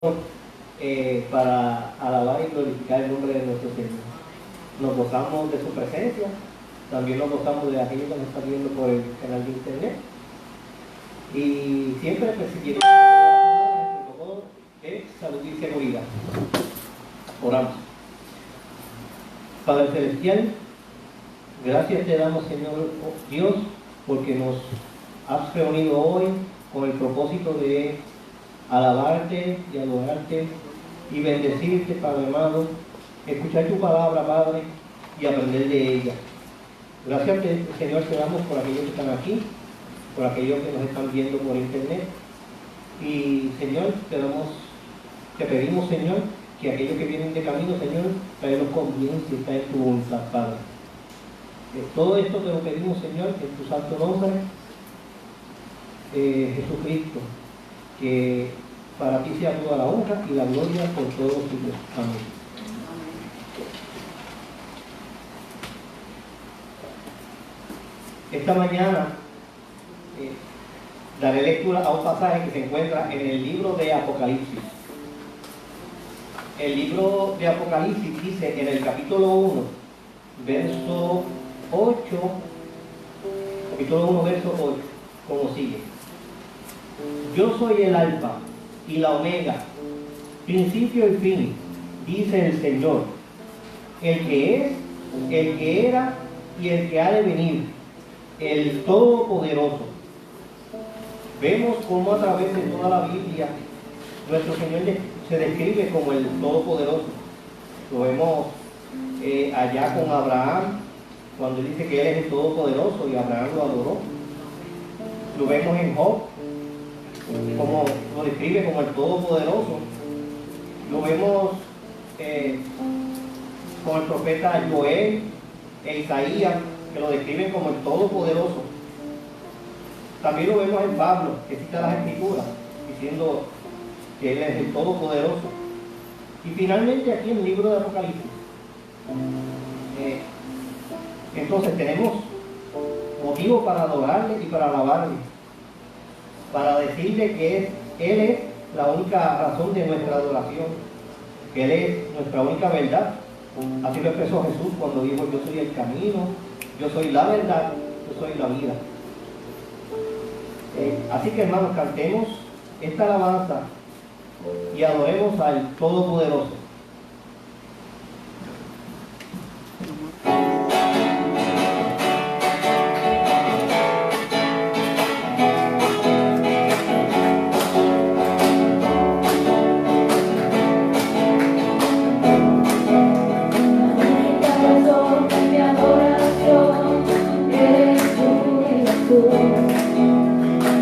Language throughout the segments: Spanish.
para alabar y glorificar el nombre de nuestro Señor. Nos gozamos de su presencia, también nos gozamos de aquellos que nos están viendo por el canal de internet. Y siempre persiguiendo el protocolo de salud y seguridad. Oramos. Padre Celestial, gracias te damos, Señor Dios, porque nos has reunido hoy con el propósito de alabarte y adorarte y bendecirte, Padre amado, escuchar tu palabra, Padre, y aprender de ella. Gracias, Señor, te damos por aquellos que están aquí, por aquellos que nos están viendo por internet. Y, Señor, te pedimos, Señor, que aquellos que vienen de camino, Señor, traerlos con bien si está en tu voluntad, Padre. Todo esto te lo pedimos, Señor, en tu santo nombre, Jesucristo, que para ti sea toda la honra y la gloria por todos los siglos. Amén. Esta mañana daré lectura a un pasaje que se encuentra en el libro de Apocalipsis. El libro de Apocalipsis dice en el capítulo 1, verso 8, capítulo 1, verso 8, como sigue. Yo soy el Alfa y la Omega, principio y fin, dice el Señor, el que es, el que era y el que ha de venir, el Todopoderoso. Vemos cómo a través de toda la Biblia nuestro Señor se describe como el Todopoderoso. Lo vemos allá con Abraham, cuando dice que Él es el Todopoderoso y Abraham lo adoró. Lo vemos en Job, como lo describe como el Todopoderoso. Lo vemos con el profeta Joel e Isaías, que lo describen como el Todopoderoso. También lo vemos en Pablo, que cita las Escrituras, diciendo que Él es el Todopoderoso. Y finalmente aquí en el libro de Apocalipsis. Entonces tenemos motivo para adorarle y para alabarle, para decirle que Él es la única razón de nuestra adoración, que Él es nuestra única verdad. Así lo expresó Jesús cuando dijo: yo soy el camino, yo soy la verdad, yo soy la vida. Así que, hermanos, cantemos esta alabanza y adoremos al Todopoderoso.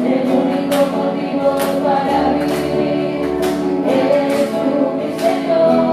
El único motivo para vivir es tu mi Señor.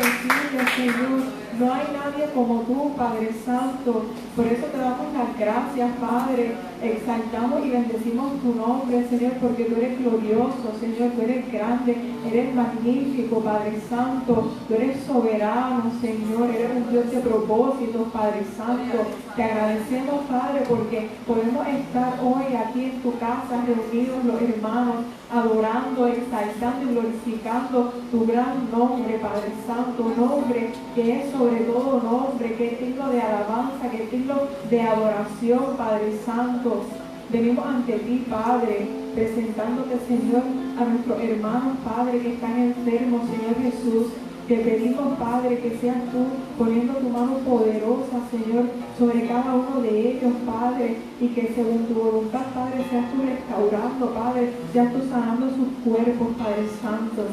decirle, Señor, no hay nadie como tú, Padre Santo. Por eso te damos las gracias, Padre. Exaltamos y bendecimos tu nombre, Señor, porque tú eres glorioso, Señor, tú eres grande, eres magnífico, Padre Santo. Tú eres soberano, Señor, eres un Dios de propósitos, Padre Santo. Te agradecemos, Padre, porque podemos estar hoy aquí en tu casa, reunidos los hermanos, adorando, exaltando y glorificando tu gran nombre, Padre Santo, nombre que es sobre todo nombre, que es digno de alabanza, que es digno de adoración, Padre Santo. Venimos ante ti, Padre, presentándote, Señor, a nuestros hermanos, Padre, que están enfermos, Señor Jesús. Te pedimos, Padre, que seas tú poniendo tu mano poderosa, Señor, sobre cada uno de ellos, Padre, y que según tu voluntad, Padre, seas tú restaurando, Padre, seas tú sanando sus cuerpos, Padre Santo.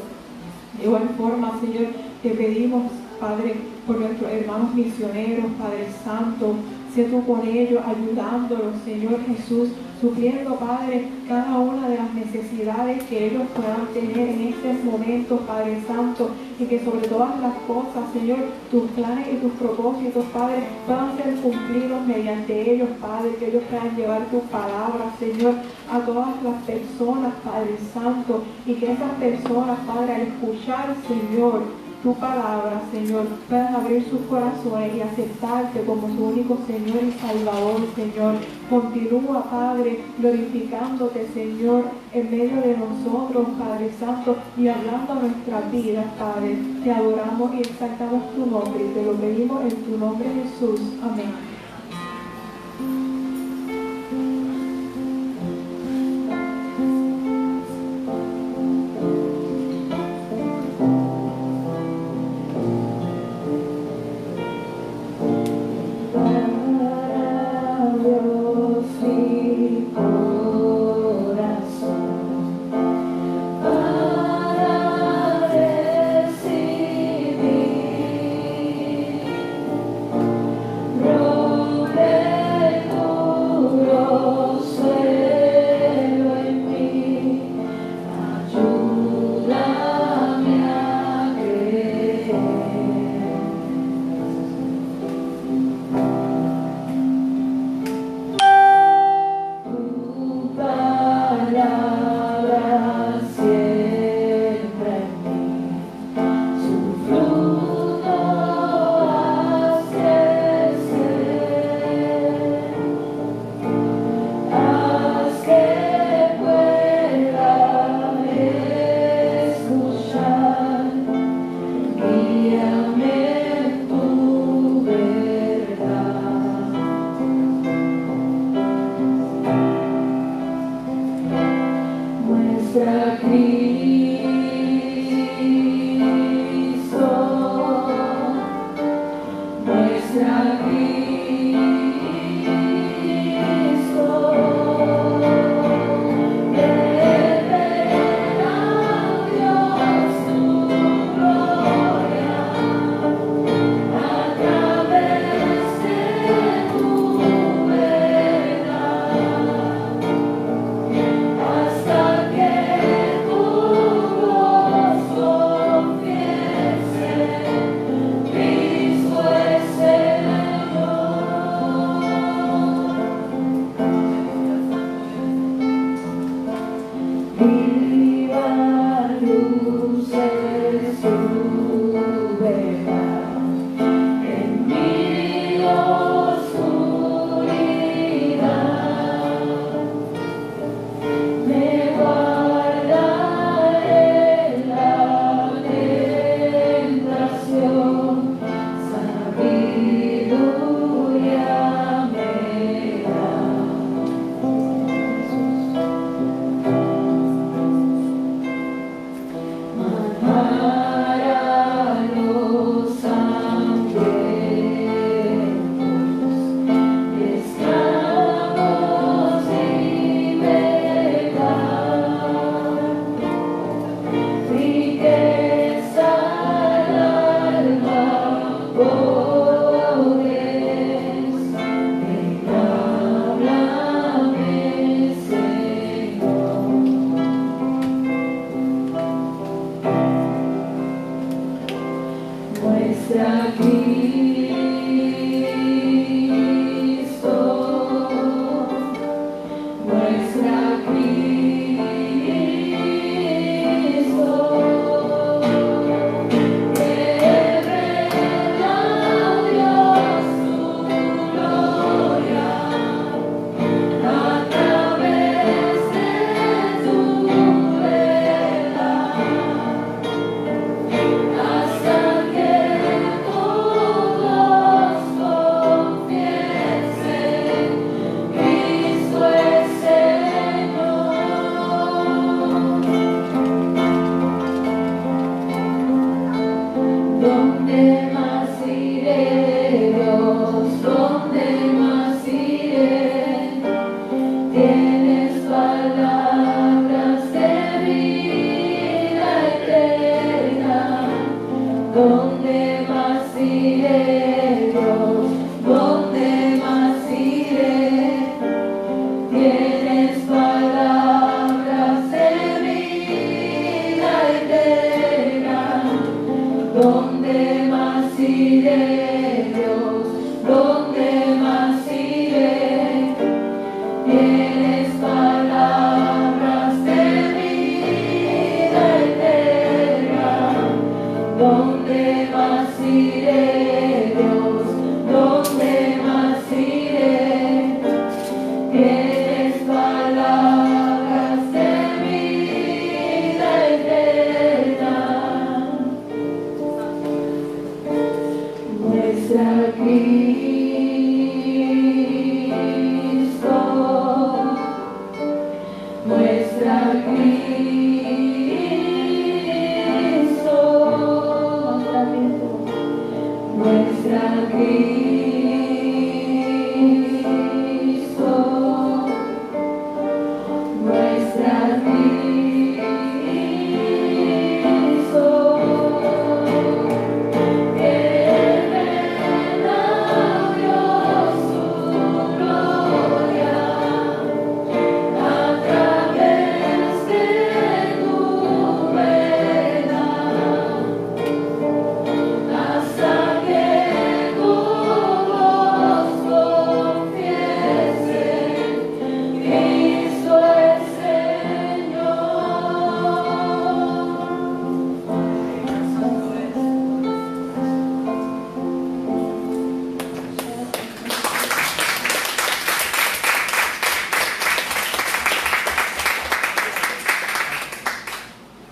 De igual forma, Señor, te pedimos, Padre, por nuestros hermanos misioneros, Padre Santo, sé tú con ellos, ayudándolos, Señor Jesús, supliendo, Padre, cada una de las necesidades que ellos puedan tener en estos momentos, Padre Santo, y que sobre todas las cosas, Señor, tus planes y tus propósitos, Padre, puedan ser cumplidos mediante ellos, Padre, que ellos puedan llevar tus palabras, Señor, a todas las personas, Padre Santo, y que esas personas, Padre, al escuchar, Señor, tu palabra, Señor, puedan abrir sus corazones y aceptarte como su único Señor y Salvador, Señor. Continúa, Padre, glorificándote, Señor, en medio de nosotros, Padre Santo, y hablando a nuestras vidas, Padre. Te adoramos y exaltamos tu nombre y te lo pedimos en tu nombre, Jesús. Amén. Roll.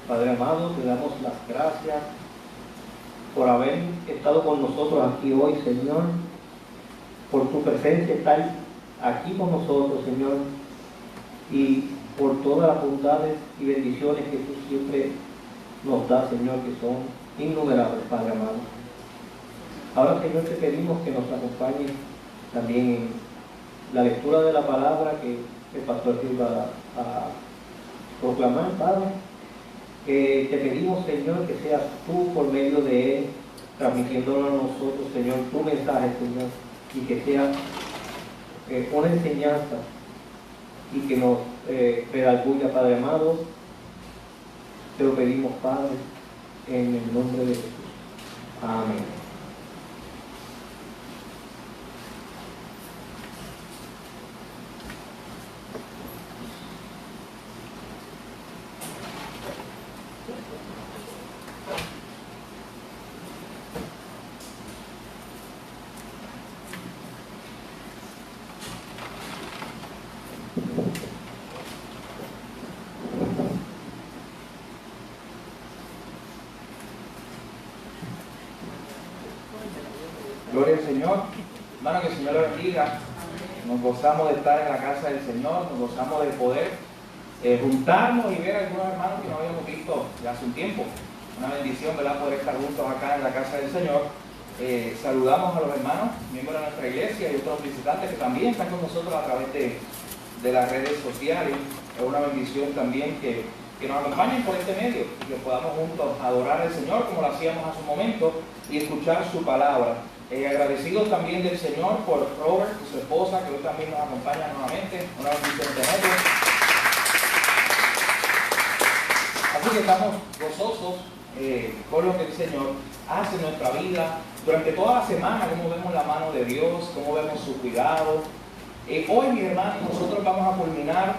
Padre amado, te damos las gracias por haber estado con nosotros aquí hoy, Señor, por tu presencia estar aquí con nosotros, Señor, y por todas las bondades y bendiciones que tú siempre nos das, Señor, que son innumerables, Padre amado. Ahora, Señor, te pedimos que nos acompañes también en la lectura de la palabra que el pastor Gil va a proclamar, Padre. Te pedimos, Señor, que seas tú por medio de él, transmitiéndolo a nosotros, Señor, tu mensaje, Señor, y que sea una enseñanza y que nos pedagogía, Padre amado. Te lo pedimos, Padre, en el nombre de Jesús. Amén. Gloria al Señor. Hermano, que el Señor lo bendiga. Nos gozamos de estar en la casa del Señor, nos gozamos de poder juntarnos y ver a algunos hermanos que no habíamos visto ya hace un tiempo. Una bendición, ¿verdad?, poder estar juntos acá en la casa del Señor. Saludamos a los hermanos, miembros de nuestra iglesia y otros visitantes que también están con nosotros a través de las redes sociales. Es una bendición también que nos acompañen por este medio y que podamos juntos adorar al Señor como lo hacíamos hace un momento y escuchar su palabra. Agradecidos también del Señor por Robert y su esposa, que hoy también nos acompaña nuevamente. Una bendición tenerlos. Así que estamos gozosos por lo que el Señor hace en nuestra vida, durante toda la semana, cómo vemos la mano de Dios, cómo vemos su cuidado. Hoy, mis hermanos, nosotros vamos a culminar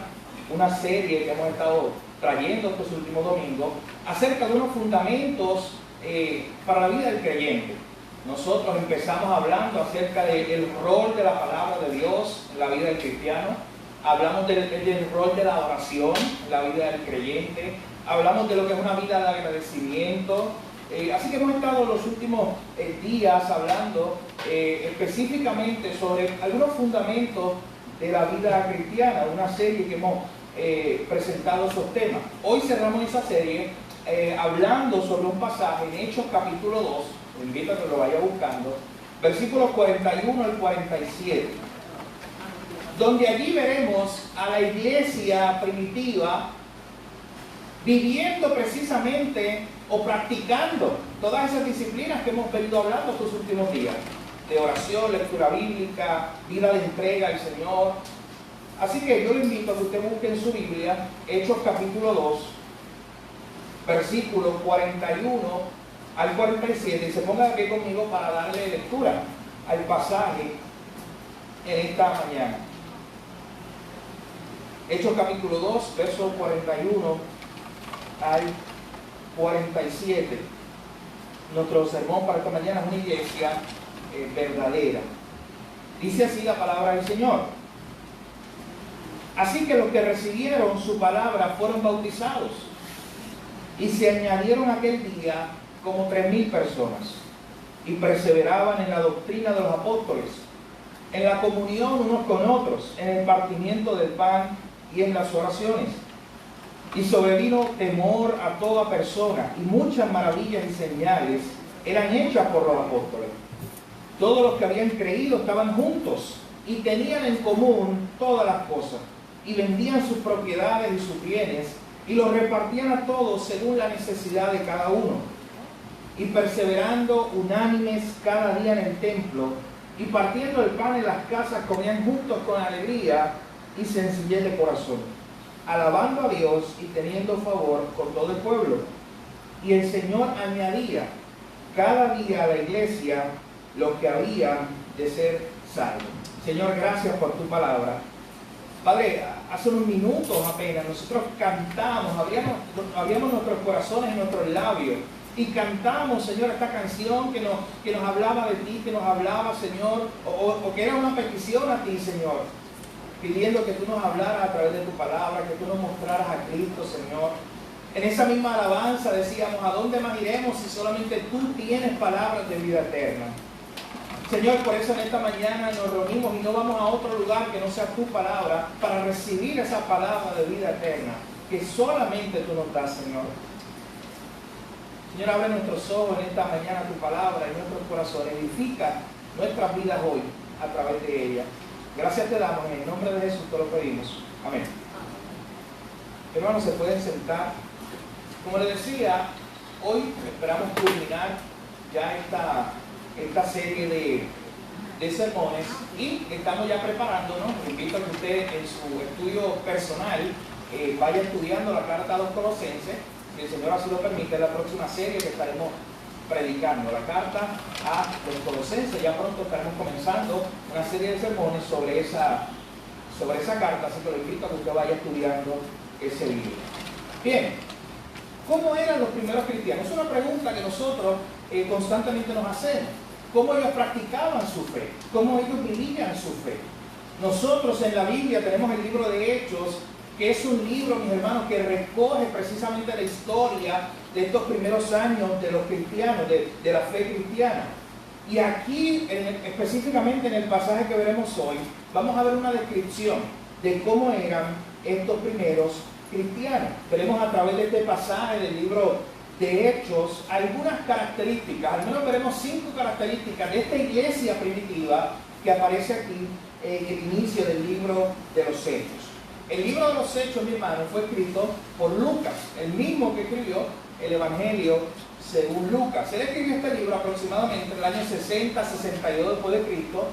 una serie que hemos estado trayendo estos últimos domingos acerca de unos fundamentos para la vida del creyente. Nosotros empezamos hablando acerca del rol de la palabra de Dios en la vida del cristiano. Hablamos del rol de la oración en la vida del creyente. Hablamos de lo que es una vida de agradecimiento. Así que hemos estado los últimos días hablando específicamente sobre algunos fundamentos de la vida cristiana, una serie que hemos presentado esos temas. Hoy cerramos esa serie hablando sobre un pasaje en Hechos capítulo 2, os invito a que lo vaya buscando, versículos 41 al 47, donde allí veremos a la iglesia primitiva viviendo precisamente o practicando todas esas disciplinas que hemos venido hablando estos últimos días, de oración, lectura bíblica, vida de entrega al Señor. Así que yo le invito a que usted busque en su Biblia Hechos capítulo 2, versículos 41 al 47, y se ponga de pie conmigo para darle lectura al pasaje en esta mañana. Hechos capítulo 2, versos 41 al 47. Nuestro sermón para esta mañana es una iglesia verdadera. Dice así la palabra del Señor. Así que los que recibieron su palabra fueron bautizados, y se añadieron aquel día como 3,000 personas, y perseveraban en la doctrina de los apóstoles, en la comunión unos con otros, en el partimiento del pan y en las oraciones. Y sobrevino temor a toda persona, y muchas maravillas y señales eran hechas por los apóstoles. Todos los que habían creído estaban juntos y tenían en común todas las cosas, y vendían sus propiedades y sus bienes, y los repartían a todos según la necesidad de cada uno. Y perseverando unánimes cada día en el templo, y partiendo el pan en las casas, comían juntos con alegría y sencillez de corazón, alabando a Dios y teniendo favor con todo el pueblo. Y el Señor añadía cada día a la iglesia los que habían de ser salvos. Señor, gracias por tu palabra. Padre, hace unos minutos apenas nosotros cantamos, abríamos nuestros corazones y nuestros labios y cantamos, Señor, esta canción que nos hablaba de ti, que nos hablaba, Señor, o que era una petición a ti, Señor, pidiendo que tú nos hablaras a través de tu palabra, que tú nos mostraras a Cristo, Señor. En esa misma alabanza decíamos, ¿a dónde más iremos si solamente tú tienes palabras de vida eterna? Señor, por eso en esta mañana nos reunimos y no vamos a otro lugar que no sea tu palabra para recibir esa palabra de vida eterna que solamente tú nos das, Señor. Señor, abre nuestros ojos en esta mañana tu palabra y nuestros corazones. Edifica nuestras vidas hoy a través de ella. Gracias te damos, en el nombre de Jesús te lo pedimos. Amén. Hermanos, se pueden sentar. Como les decía, hoy esperamos culminar ya esta serie de sermones y estamos ya preparándonos. Invito a que usted en su estudio personal vaya estudiando la carta a los Colosenses. Si el Señor así lo permite, es la próxima serie que estaremos predicando, la carta a los Colosenses. Ya pronto estaremos comenzando una serie de sermones sobre esa carta, así que lo invito a que usted vaya estudiando ese libro. Bien, ¿cómo eran los primeros cristianos? Es una pregunta que nosotros constantemente nos hacemos. ¿Cómo ellos practicaban su fe? ¿Cómo ellos vivían su fe? Nosotros en la Biblia tenemos el libro de Hechos, que es un libro, mis hermanos, que recoge precisamente la historia de estos primeros años de los cristianos, de la fe cristiana. Y aquí, específicamente en el pasaje que veremos hoy, vamos a ver una descripción de cómo eran estos primeros cristianos. Veremos a través de este pasaje del libro de Hechos algunas características, al menos veremos 5 características de esta iglesia primitiva que aparece aquí en el inicio del libro de los Hechos. El libro de los Hechos, mi hermano, fue escrito por Lucas, el mismo que escribió el Evangelio según Lucas. Él escribió este libro aproximadamente en el año 60-62 después de Cristo,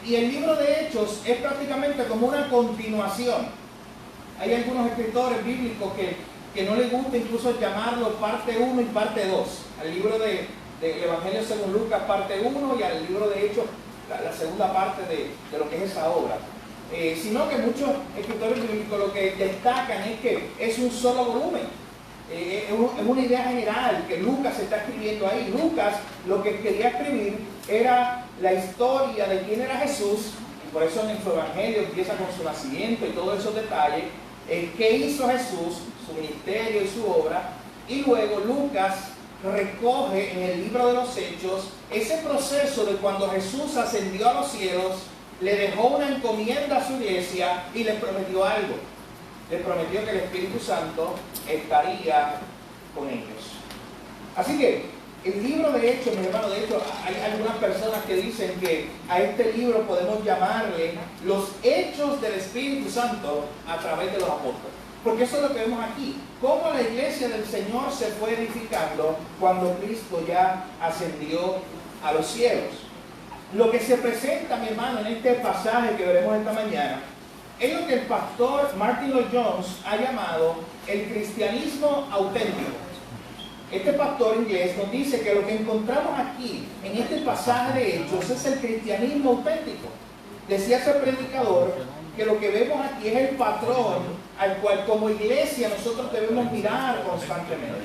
y el libro de Hechos es prácticamente como una continuación. Hay algunos escritores bíblicos que no les gusta incluso llamarlo parte 1 y parte 2 al libro de del Evangelio según Lucas, parte 1, y al libro de Hechos, la segunda parte de lo que es esa obra. Sino que muchos escritores bíblicos lo que destacan es que es un solo volumen. Es una idea general que Lucas está escribiendo ahí. Lucas lo que quería escribir era la historia de quién era Jesús, y por eso en su Evangelio empieza con su nacimiento y todos esos detalles, qué hizo Jesús, su ministerio y su obra, y luego Lucas recoge en el libro de los Hechos ese proceso de cuando Jesús ascendió a los cielos, le dejó una encomienda a su iglesia y les prometió algo. Les prometió que el Espíritu Santo estaría con ellos. Así que el libro de Hechos, mis hermanos, de hecho hay algunas personas que dicen que a este libro podemos llamarle los Hechos del Espíritu Santo a través de los apóstoles. Porque eso es lo que vemos aquí, cómo la iglesia del Señor se fue edificando cuando Cristo ya ascendió a los cielos. Lo que se presenta, mi hermano, en este pasaje que veremos esta mañana, es lo que el pastor Martin Lloyd-Jones ha llamado el cristianismo auténtico. Este pastor inglés nos dice que lo que encontramos aquí, en este pasaje de Hechos, es el cristianismo auténtico. Decía ese predicador que lo que vemos aquí es el patrón al cual como iglesia nosotros debemos mirar constantemente.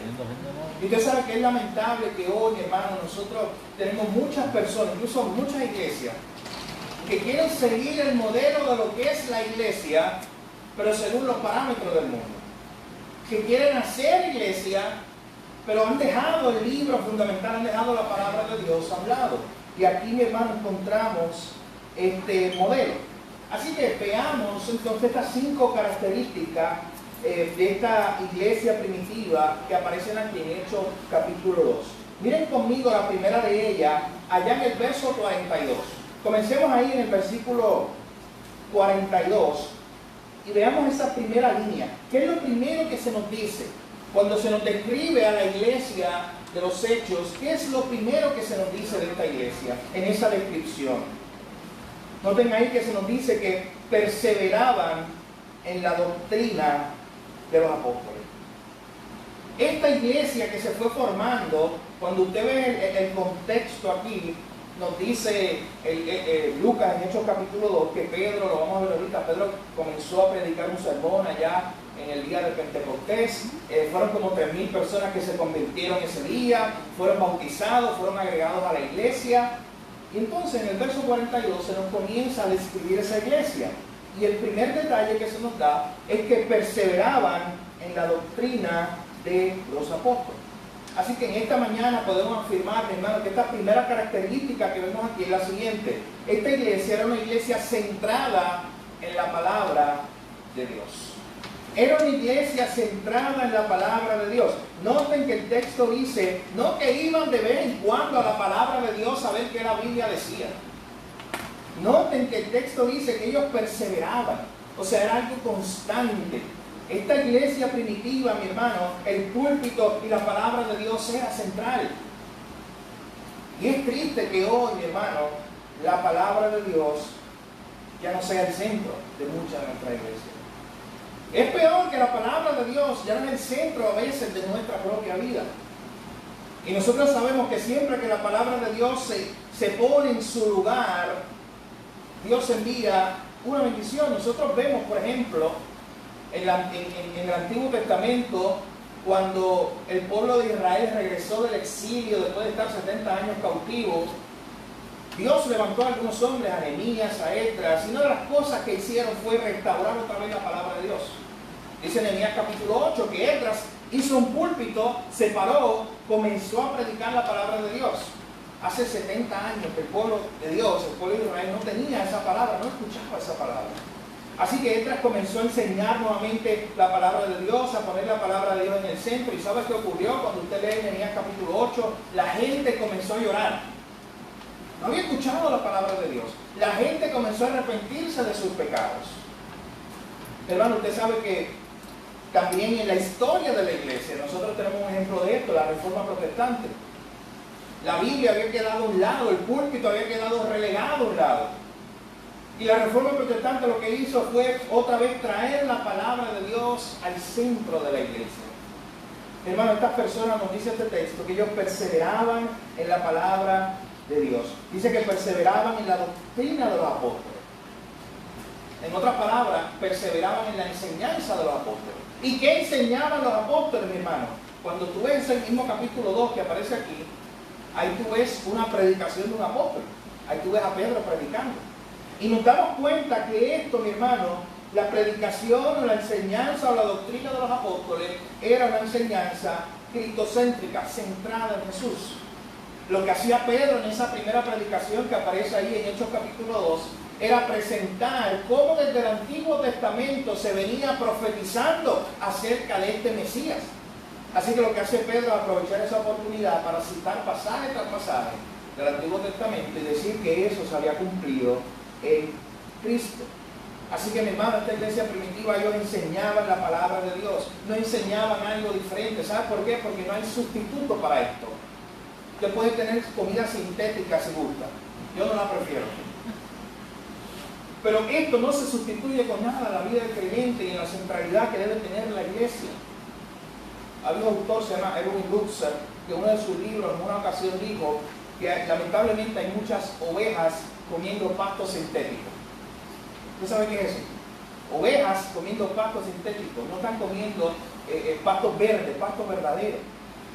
Y usted sabe que es lamentable que hoy, hermano, nosotros tenemos muchas personas, incluso muchas iglesias, que quieren seguir el modelo de lo que es la iglesia, pero según los parámetros del mundo. Que quieren hacer iglesia, pero han dejado el libro fundamental, han dejado la palabra de Dios a un lado. Y aquí, mi hermano, encontramos este modelo. Así que veamos entonces estas 5 características de esta iglesia primitiva que aparecen aquí en Hechos capítulo 2. Miren conmigo la primera de ellas, allá en el verso 42. Comencemos ahí en el versículo 42 y veamos esa primera línea. ¿Qué es lo primero que se nos dice? Cuando se nos describe a la iglesia de los Hechos, ¿qué es lo primero que se nos dice de esta iglesia en esa descripción? Noten ahí que se nos dice que perseveraban en la doctrina de los apóstoles. Esta iglesia que se fue formando, cuando usted ve el contexto aquí, nos dice Lucas en Hechos capítulo 2, que Pedro, lo vamos a ver ahorita, Pedro comenzó a predicar un sermón allá en el día de Pentecostés. Fueron como 3,000 personas que se convirtieron ese día, fueron bautizados, fueron agregados a la iglesia. Y entonces en el verso 42 se nos comienza a describir esa iglesia. Y el primer detalle que se nos da es que perseveraban en la doctrina de los apóstoles. Así que en esta mañana podemos afirmar, mi hermano, que esta primera característica que vemos aquí es la siguiente. Esta iglesia era una iglesia centrada en la palabra de Dios. Era una iglesia centrada en la palabra de Dios. Noten que el texto dice, no que iban de vez en cuando a la palabra de Dios a ver qué la Biblia decía. Noten que el texto dice que ellos perseveraban. O sea, era algo constante. Esta iglesia primitiva, mi hermano, el púlpito y la palabra de Dios era central. Y es triste que hoy, mi hermano, la palabra de Dios ya no sea el centro de mucha de nuestra iglesia. Es peor que la palabra de Dios ya no es el centro a veces de nuestra propia vida. Y nosotros sabemos que siempre que la palabra de Dios se pone en su lugar, Dios envía una bendición. Nosotros vemos, por ejemplo, en el Antiguo Testamento, cuando el pueblo de Israel regresó del exilio después de estar 70 años cautivo, Dios levantó a algunos hombres, a Nehemías, a Esdras, y una de las cosas que hicieron fue restaurar otra vez la palabra de Dios. Dice Nehemías capítulo 8 que Esdras hizo un púlpito, se paró, comenzó a predicar la palabra de Dios. Hace 70 años que el pueblo de Dios, el pueblo de Israel, no tenía esa palabra, no escuchaba esa palabra. Así que Esdras comenzó a enseñar nuevamente la palabra de Dios, a poner la palabra de Dios en el centro. ¿Y sabe qué ocurrió? Cuando usted lee Nehemías capítulo 8, la gente comenzó a llorar. No había escuchado la palabra de Dios. La gente comenzó a arrepentirse de sus pecados. Hermano, usted sabe que también en la historia de la iglesia, nosotros tenemos un ejemplo de esto, la Reforma Protestante. La Biblia había quedado a un lado, el púlpito había quedado relegado a un lado. Y la Reforma Protestante lo que hizo fue otra vez traer la palabra de Dios al centro de la iglesia. Hermano, estas personas, nos dice este texto, que ellos perseveraban en la palabra de Dios. Dice que perseveraban en la doctrina de los apóstoles. En otras palabras, perseveraban en la enseñanza de los apóstoles. ¿Y qué enseñaban los apóstoles, mi hermano? Cuando tú ves el mismo capítulo 2 que aparece aquí, ahí tú ves una predicación de un apóstol. Ahí tú ves a Pedro predicando. Y nos damos cuenta que esto, mi hermano, la predicación o la enseñanza o la doctrina de los apóstoles era una enseñanza cristocéntrica, centrada en Jesús. Lo que hacía Pedro en esa primera predicación que aparece ahí en Hechos capítulo 2 era presentar cómo desde el Antiguo Testamento se venía profetizando acerca de este Mesías. Así que lo que hace Pedro es aprovechar esa oportunidad para citar pasaje tras pasaje del Antiguo Testamento y decir que eso se había cumplido en Cristo. Así que, mi hermano, esta iglesia primitiva, ellos enseñaban la palabra de Dios, no enseñaban algo diferente. ¿Sabe por qué? Porque no hay sustituto para esto. Usted puede tener comida sintética si gusta, yo no la prefiero. Pero esto no se sustituye con nada a la vida del creyente y en la centralidad que debe tener la iglesia. Había un autor, se llama Erwin Lutzer, que en uno de sus libros en una ocasión dijo que lamentablemente hay muchas ovejas comiendo pasto sintético. ¿Usted sabe qué es eso? Ovejas comiendo pasto sintético, no están comiendo pastos verdes, pastos verdaderos.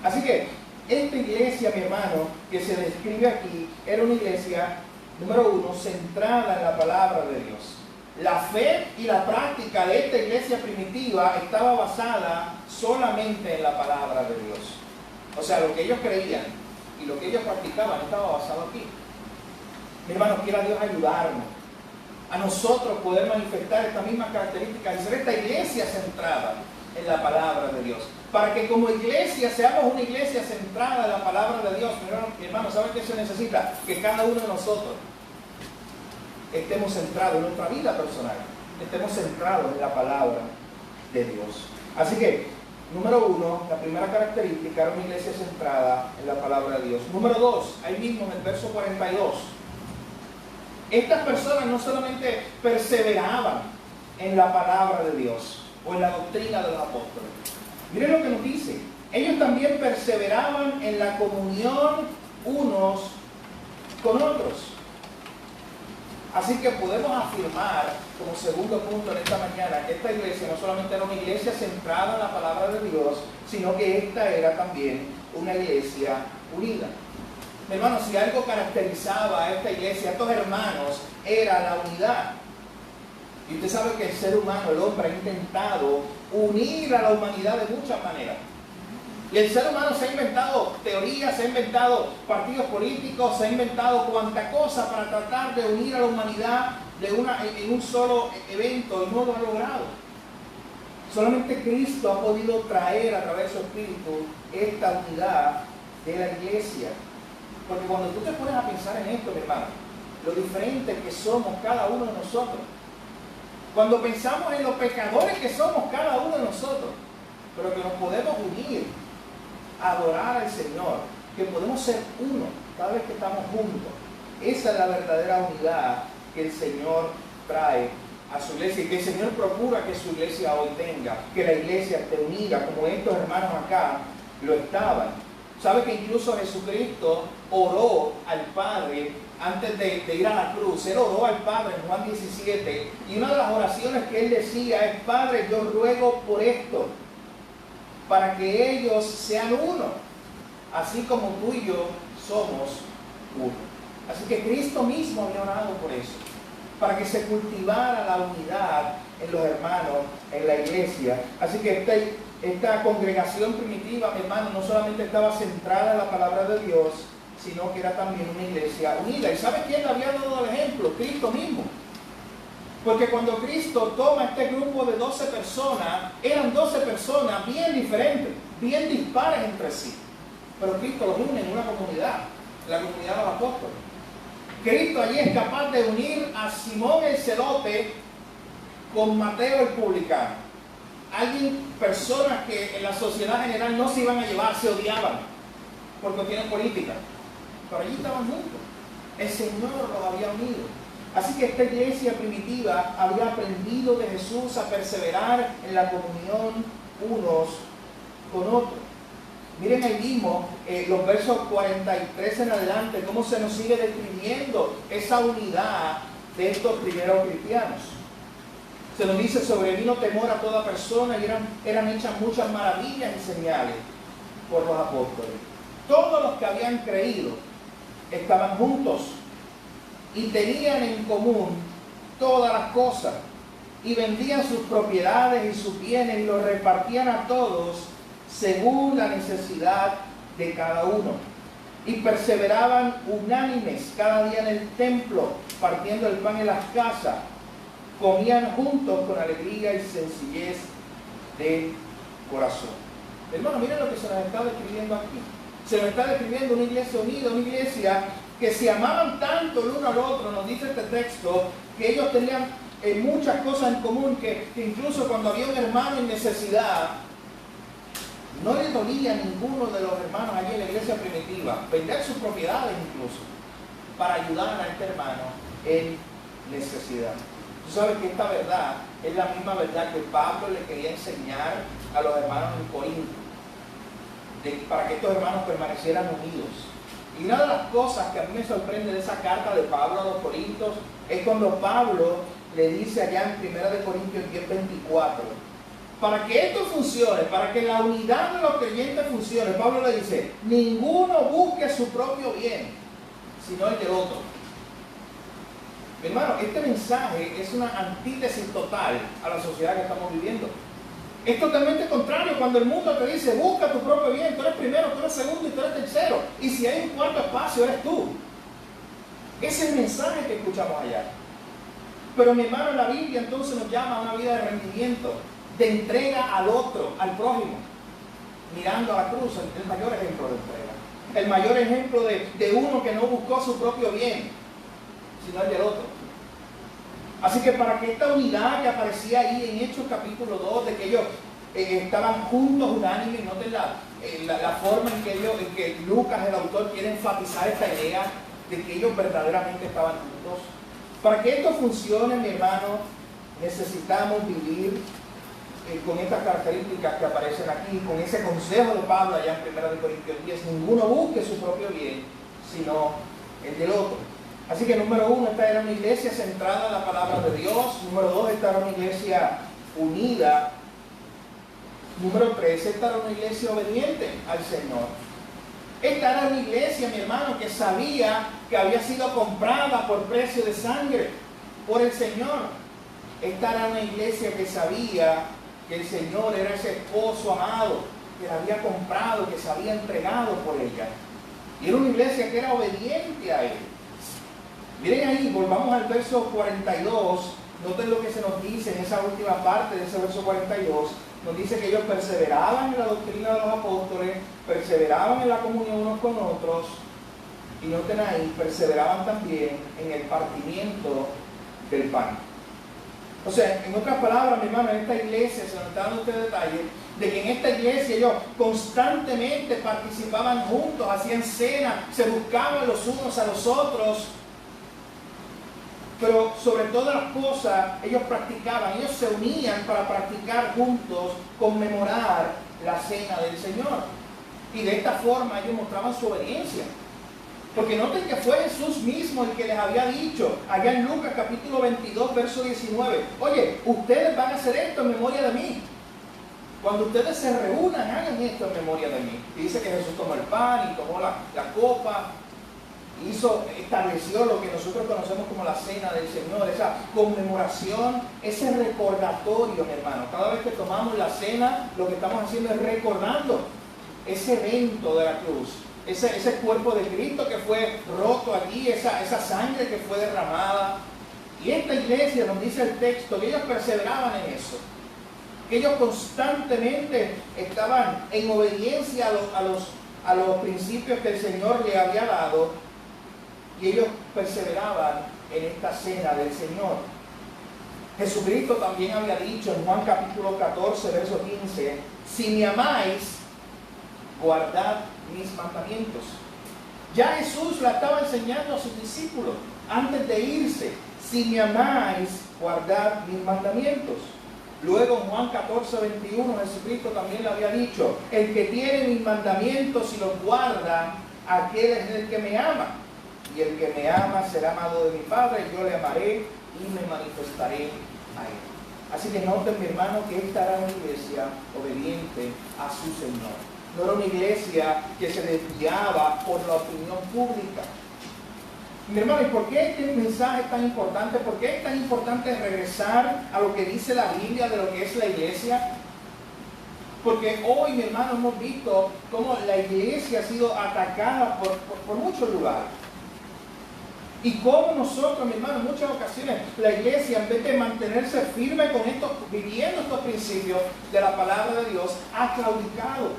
Así que esta iglesia, mi hermano, que se describe aquí, era una iglesia, número uno, centrada en la palabra de Dios. La fe y la práctica de esta iglesia primitiva estaba basada solamente en la palabra de Dios. O sea, lo que ellos creían y lo que ellos practicaban estaba basado aquí. Mi hermano, quiera Dios ayudarnos a nosotros poder manifestar estas mismas características y ser esta iglesia centrada en la palabra de Dios. Para que como iglesia seamos una iglesia centrada en la palabra de Dios. Mi hermano, ¿sabe qué se necesita? Que cada uno de nosotros estemos centrados en nuestra vida personal, estemos centrados en la palabra de Dios. Así que, número uno, la primera característica era una iglesia centrada en la palabra de Dios. Número dos, ahí mismo en el verso 42, estas personas no solamente perseveraban en la palabra de Dios o en la doctrina de los apóstoles. Miren lo que nos dice. Ellos también perseveraban en la comunión unos con otros. Así que podemos afirmar, como segundo punto en esta mañana, que esta iglesia no solamente era una iglesia centrada en la palabra de Dios, sino que esta era también una iglesia unida. Mi hermano, si algo caracterizaba a esta iglesia, a estos hermanos, era la unidad. Y usted sabe que el ser humano, el hombre, ha intentado unir a la humanidad de muchas maneras. Y el ser humano se ha inventado teorías, se ha inventado partidos políticos, se ha inventado cuanta cosa para tratar de unir a la humanidad en un solo evento, y no lo ha logrado. Solamente Cristo ha podido traer a través de su Espíritu esta unidad de la iglesia. Porque cuando tú te pones a pensar en esto, mi hermano, lo diferente que somos cada uno de nosotros, cuando pensamos en los pecadores que somos cada uno de nosotros, pero que nos podemos unir a adorar al Señor, que podemos ser uno cada vez que estamos juntos, esa es la verdadera unidad que el Señor trae a su iglesia y que el Señor procura que su iglesia hoy tenga, que la iglesia esté unida como estos hermanos acá lo estaban. ¿Sabe que incluso Jesucristo oró al Padre antes de ir a la cruz? Él oró al Padre en Juan 17 y una de las oraciones que él decía es: Padre, yo ruego por esto, para que ellos sean uno, así como tú y yo somos uno. Así que Cristo mismo había orado por eso, para que se cultivara la unidad en los hermanos, en la iglesia. Así que esta congregación primitiva, mi hermano, no solamente estaba centrada en la palabra de Dios, sino que era también una iglesia unida. ¿Y sabe quién le había dado el ejemplo? Cristo mismo. Porque cuando Cristo toma este grupo de 12 personas, eran 12 personas bien diferentes, bien dispares entre sí. Pero Cristo los une en una comunidad, la comunidad de los apóstoles. Cristo allí es capaz de unir a Simón el celote con Mateo el publicano. Personas que en la sociedad general no se iban a llevar, se odiaban por cuestiones políticas. Pero allí estaban juntos. El Señor los había unido. Así que esta iglesia primitiva había aprendido de Jesús a perseverar en la comunión unos con otros. Miren ahí mismo, los versos 43 en adelante, cómo se nos sigue describiendo esa unidad de estos primeros cristianos. Se nos dice: sobrevino temor a toda persona y eran hechas muchas maravillas y señales por los apóstoles. Todos los que habían creído estaban juntos y tenían en común todas las cosas, y vendían sus propiedades y sus bienes y los repartían a todos según la necesidad de cada uno. Y perseveraban unánimes cada día en el templo, partiendo el pan en las casas. Comían juntos con alegría y sencillez de corazón. Hermano, miren lo que se nos está describiendo aquí. Se nos está describiendo una iglesia unida, una iglesia que se amaban tanto el uno al otro. Nos dice este texto que ellos tenían muchas cosas en común, que incluso cuando había un hermano en necesidad, no le dolía a ninguno de los hermanos allí en la iglesia primitiva vender sus propiedades incluso para ayudar a este hermano en necesidad. Tú sabes que esta verdad es la misma verdad que Pablo le quería enseñar a los hermanos en Corinto, para que estos hermanos permanecieran unidos. Y una de las cosas que a mí me sorprende de esa carta de Pablo a los Corintios es cuando Pablo le dice allá en 1 Corintios 10:24, para que esto funcione, para que la unidad de los creyentes funcione, Pablo le dice: ninguno busque su propio bien, sino el del otro. Mi hermano, este mensaje es una antítesis total a la sociedad que estamos viviendo. Es totalmente contrario cuando el mundo te dice: busca tu propio bien, tú eres primero, tú eres segundo y tú eres tercero, y si hay un cuarto espacio eres tú. Ese es el mensaje que escuchamos allá. Pero mi hermano, la Biblia entonces nos llama a una vida de rendimiento, de entrega al otro, al prójimo, mirando a la cruz, el mayor ejemplo de entrega, el mayor ejemplo de uno que no buscó su propio bien, sino el del otro. Así que para que esta unidad que aparecía ahí en Hechos capítulo 2, de que ellos estaban juntos, unánimes, noten la forma en que Lucas, el autor, quiere enfatizar esta idea de que ellos verdaderamente estaban juntos. Para que esto funcione, mi hermano, necesitamos vivir con estas características que aparecen aquí, con ese consejo de Pablo allá en 1 Corintios 10, ninguno busque su propio bien, sino el del otro. Así que número 1, esta era una iglesia centrada en la palabra de Dios. Número 2, esta era una iglesia unida. Número 3, esta era una iglesia obediente al Señor. Esta era una iglesia, mi hermano, que sabía que había sido comprada por precio de sangre por el Señor. Esta era una iglesia que sabía que el Señor era ese esposo amado, que la había comprado, que se había entregado por ella. Y era una iglesia que era obediente a Él. Miren ahí, volvamos al verso 42, noten lo que se nos dice en esa última parte de ese verso 42, nos dice que ellos perseveraban en la doctrina de los apóstoles, perseveraban en la comunión unos con otros, y noten ahí, perseveraban también en el partimiento del pan. O sea, en otras palabras, mi hermano, en esta iglesia, se nos está dando este detalle, de que en esta iglesia ellos constantemente participaban juntos, hacían cena, se buscaban los unos a los otros, pero sobre todas las cosas ellos practicaban, ellos se unían para practicar juntos, conmemorar la cena del Señor. Y de esta forma ellos mostraban su obediencia. Porque noten que fue Jesús mismo el que les había dicho, allá en Lucas capítulo 22, verso 19, oye, ustedes van a hacer esto en memoria de mí. Cuando ustedes se reúnan, hagan esto en memoria de mí. Y dice que Jesús tomó el pan y tomó la copa, estableció lo que nosotros conocemos como la cena del Señor, esa conmemoración, ese recordatorio, mi hermano. Cada vez que tomamos la cena, lo que estamos haciendo es recordando ese evento de la cruz, ese cuerpo de Cristo que fue roto allí, esa sangre que fue derramada. Y esta iglesia, nos dice el texto, que ellos perseveraban en eso, que ellos constantemente estaban en obediencia a los principios que el Señor le había dado. Y ellos perseveraban en esta cena del Señor. Jesucristo también había dicho en Juan capítulo 14, verso 15, si me amáis, guardad mis mandamientos. Ya Jesús la estaba enseñando a sus discípulos antes de irse. Si me amáis, guardad mis mandamientos. Luego en Juan 14:21 Jesucristo también le había dicho: el que tiene mis mandamientos y los guarda, aquel es el que me ama. Y el que me ama será amado de mi Padre, y yo le amaré y me manifestaré a él. Así que noten, mi hermano, que esta era una iglesia obediente a su Señor. No era una iglesia que se desviaba por la opinión pública. Mi hermano, ¿y por qué este mensaje es tan importante? ¿Por qué es tan importante regresar a lo que dice la Biblia de lo que es la iglesia? Porque hoy, mi hermano, hemos visto cómo la iglesia ha sido atacada por muchos lugares. Y cómo nosotros, mi hermano, en muchas ocasiones, la iglesia, en vez de mantenerse firme con esto, viviendo estos principios de la palabra de Dios, ha claudicado.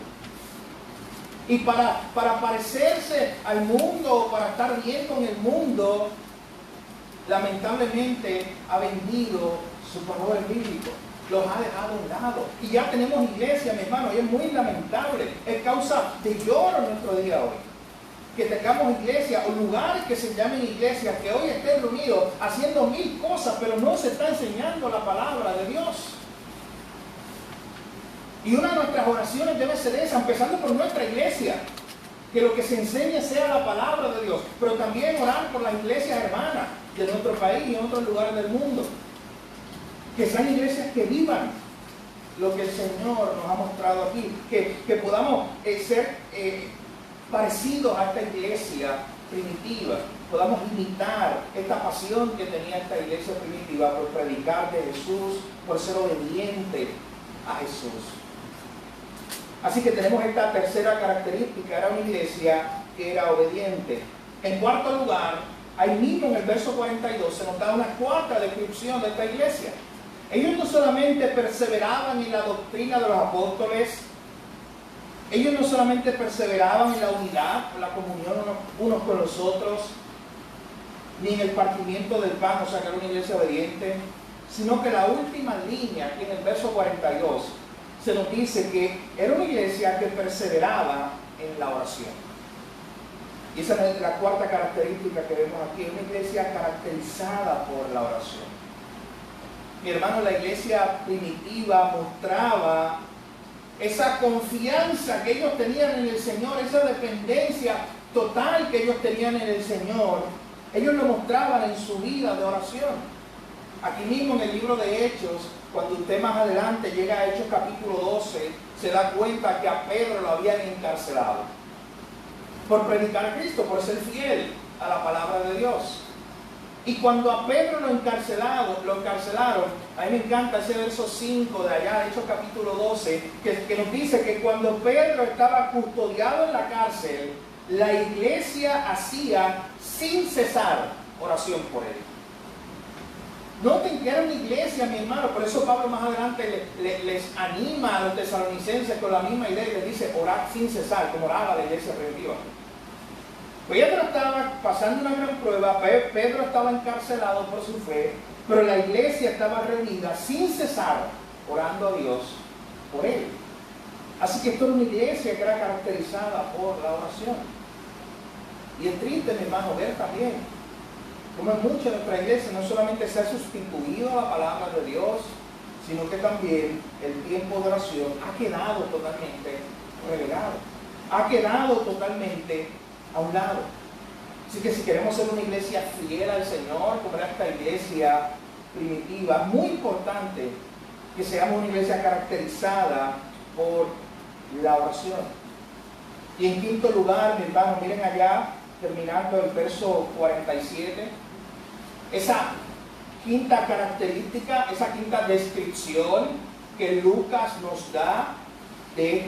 Y para parecerse al mundo, o para estar bien con el mundo, lamentablemente ha vendido sus valores bíblicos. Los ha dejado a un lado. Y ya tenemos iglesia, mi hermano, y es muy lamentable. Es causa de lloro en nuestro día hoy. Que tengamos iglesia o lugares que se llamen iglesias, que hoy estén reunidos haciendo mil cosas, pero no se está enseñando la palabra de Dios. Y una de nuestras oraciones debe ser esa, empezando por nuestra iglesia, que lo que se enseñe sea la palabra de Dios, pero también orar por las iglesias hermanas de nuestro país y en otros lugares del mundo, que sean iglesias que vivan lo que el Señor nos ha mostrado aquí, que podamos ser parecidos a esta iglesia primitiva, podamos imitar esta pasión que tenía esta iglesia primitiva por predicar de Jesús, por ser obediente a Jesús. Así que tenemos esta tercera característica, era una iglesia que era obediente. En cuarto lugar, ahí mismo en el verso 42 se nos da una cuarta descripción de esta iglesia. Ellos no solamente perseveraban en la doctrina de los apóstoles, ellos no solamente perseveraban en la unidad, en la comunión unos con los otros, ni en el partimiento del pan, o sea que era una iglesia obediente, sino que la última línea, aquí en el verso 42, se nos dice que era una iglesia que perseveraba en la oración. Y esa es la cuarta característica que vemos aquí, es una iglesia caracterizada por la oración. Mi hermano, la iglesia primitiva mostraba esa confianza que ellos tenían en el Señor, esa dependencia total que ellos tenían en el Señor. Ellos lo mostraban en su vida de oración. Aquí mismo en el libro de Hechos, cuando usted más adelante llega a Hechos capítulo 12, se da cuenta que a Pedro lo habían encarcelado por predicar a Cristo, por ser fiel a la palabra de Dios. Y cuando a Pedro lo encarcelaron, a mí me encanta ese verso 5 de allá, de Hechos capítulo 12, que nos dice que cuando Pedro estaba custodiado en la cárcel, la iglesia hacía sin cesar oración por él. Noten que era una iglesia, mi hermano, por eso Pablo más adelante les anima a los tesalonicenses con la misma idea y les dice orad sin cesar, como oraba la iglesia primitiva. Pedro estaba pasando una gran prueba, Pedro estaba encarcelado por su fe, pero la iglesia estaba reunida sin cesar, orando a Dios por él. Así que esto era una iglesia que era caracterizada por la oración. Y es triste, mi hermano, ver también como en muchas de nuestras iglesias no solamente se ha sustituido la palabra de Dios, sino que también el tiempo de oración ha quedado totalmente relegado, ha quedado totalmente a un lado. Así que si queremos ser una iglesia fiel al Señor, como era esta iglesia primitiva, es muy importante que seamos una iglesia caracterizada por la oración. Y en quinto lugar, mi hermano, miren allá, terminando el verso 47, esa quinta característica, esa quinta descripción que Lucas nos da de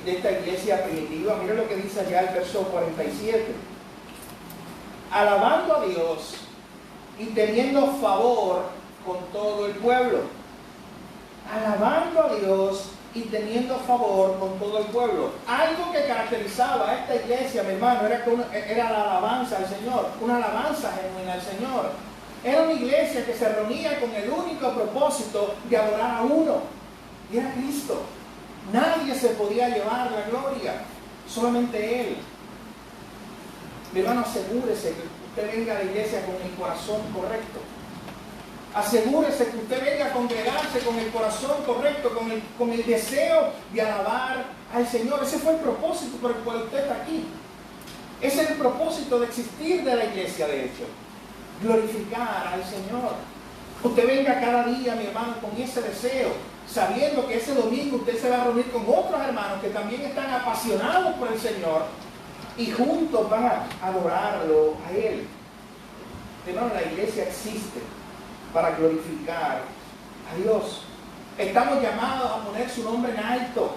esta iglesia primitiva. Miren lo que dice allá el verso 47. Alabando a Dios y teniendo favor con todo el pueblo. Alabando a Dios y teniendo favor con todo el pueblo. Algo que caracterizaba a esta iglesia, mi hermano, era la alabanza al Señor, una alabanza genuina al Señor. Era una iglesia que se reunía con el único propósito de adorar a uno, y era Cristo. Nadie se podía llevar la gloria, solamente Él. Mi hermano, asegúrese que usted venga a la iglesia con el corazón correcto. Asegúrese que usted venga a congregarse con el corazón correcto, con el deseo de alabar al Señor. Ese fue el propósito por el cual usted está aquí. Ese es el propósito de existir de la iglesia, de hecho. Glorificar al Señor. Usted venga cada día, mi hermano, con ese deseo, sabiendo que ese domingo usted se va a reunir con otros hermanos que también están apasionados por el Señor y juntos van a adorarlo a Él. Hermano, la iglesia existe para glorificar a Dios. Estamos llamados a poner su nombre en alto.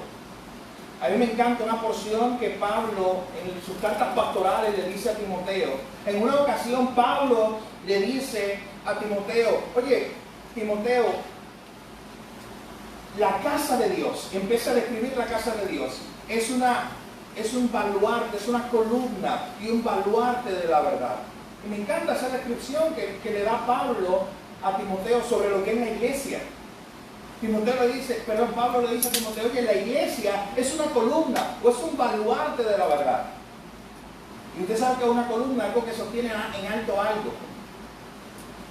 A mí me encanta una porción que Pablo en sus cartas pastorales le dice a Timoteo. En una ocasión Pablo le dice a Timoteo: oye, Timoteo, la casa de Dios, empieza a describir la casa de Dios, es un baluarte, es una columna y un baluarte de la verdad. Y me encanta esa descripción que le da Pablo a Timoteo sobre lo que es la iglesia. Pablo le dice a Timoteo que la iglesia es una columna o es un baluarte de la verdad. Y usted sabe que es una columna, algo que sostiene en alto algo.